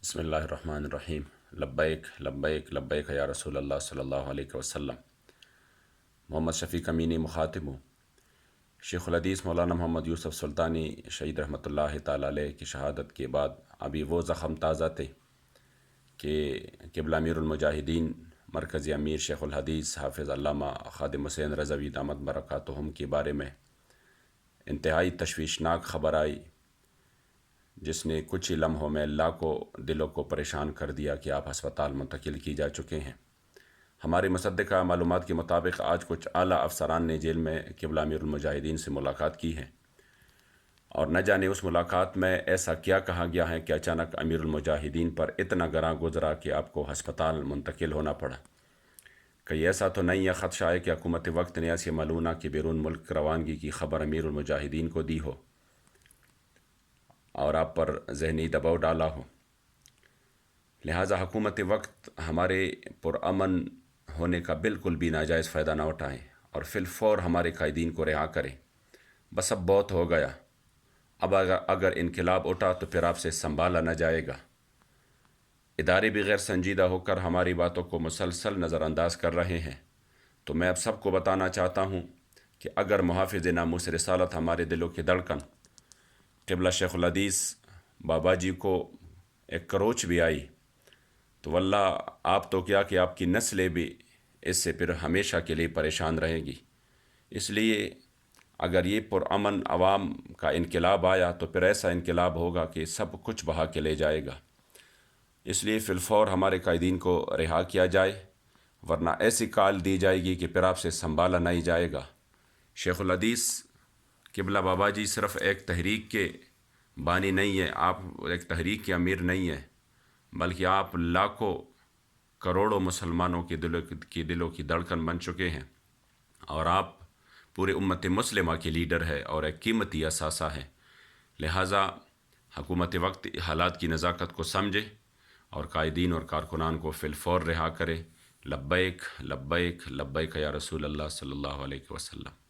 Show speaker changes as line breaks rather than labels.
بسم اللہ الرحمن الرحیم۔ لبیک لبیک لبیک یا رسول اللہ صلی اللہ علیہ وسلم۔ محمد شفیق امینی مخاطب ہوں۔ شیخ الحدیث مولانا محمد یوسف سلطانی شہید رحمۃ اللہ تعالیٰ علیہ کی شہادت کے بعد ابھی وہ زخم تازہ تھے کہ قبلہ امیر المجاہدین مرکزی امیر شیخ الحدیث حافظ علامہ خادم حسین رضوی دامت برکاتہم کے بارے میں انتہائی تشویشناک خبر آئی، جس نے کچھ ہی لمحوں میں لاکھوں دلوں کو پریشان کر دیا کہ آپ ہسپتال منتقل کی جا چکے ہیں۔ ہماری مصدقہ معلومات کے مطابق آج کچھ اعلیٰ افسران نے جیل میں قبلہ امیر المجاہدین سے ملاقات کی ہے، اور نہ جانے اس ملاقات میں ایسا کیا کہا گیا ہے کہ اچانک امیر المجاہدین پر اتنا گراں گزرا کہ آپ کو ہسپتال منتقل ہونا پڑا۔ کہیں ایسا تو نہیں ہے خدشہ ہے کہ حکومت وقت نے ایسی ملونہ کی بیرون ملک روانگی کی خبر امیر المجاہدین کو دی ہو اور آپ پر ذہنی دباؤ ڈالا ہو، لہٰذا حکومت وقت ہمارے پرامن ہونے کا بالکل بھی ناجائز فائدہ نہ اٹھائیں اور فی الفور ہمارے قائدین کو رہا کریں۔ بس اب بہت ہو گیا، اب اگر انقلاب اٹھا تو پھر آپ سے سنبھالا نہ جائے گا۔ ادارے بھی غیر سنجیدہ ہو کر ہماری باتوں کو مسلسل نظر انداز کر رہے ہیں، تو میں اب سب کو بتانا چاہتا ہوں کہ اگر محافظ ناموس رسالت ہمارے دلوں کی دھڑکن قبلہ شیخ الحدیث بابا جی کو ایک کروچ بھی آئی تو واللہ آپ تو کیا کہ آپ کی نسلیں بھی اس سے پھر ہمیشہ کے لیے پریشان رہیں گی۔ اس لیے اگر یہ پرامن عوام کا انقلاب آیا تو پھر ایسا انقلاب ہوگا کہ سب کچھ بہا کے لے جائے گا۔ اس لیے فی الفور ہمارے قائدین کو رہا کیا جائے، ورنہ ایسی کال دی جائے گی کہ پھر آپ سے سنبھالا نہیں جائے گا۔ شیخ الحدیث قبلہ بابا جی صرف ایک تحریک کے بانی نہیں ہے، آپ ایک تحریک کے امیر نہیں ہیں، بلکہ آپ لاکھوں کروڑوں مسلمانوں کے دلوں کی دھڑکن بن چکے ہیں، اور آپ پورے امت مسلمہ کے لیڈر ہے اور ایک قیمتی اثاثہ ہے۔ لہٰذا حکومت وقت حالات کی نزاکت کو سمجھے اور قائدین اور کارکنان کو فی الفور رہا کرے۔ لبیک لبیک لبیک یا رسول اللہ صلی اللہ علیہ وسلم۔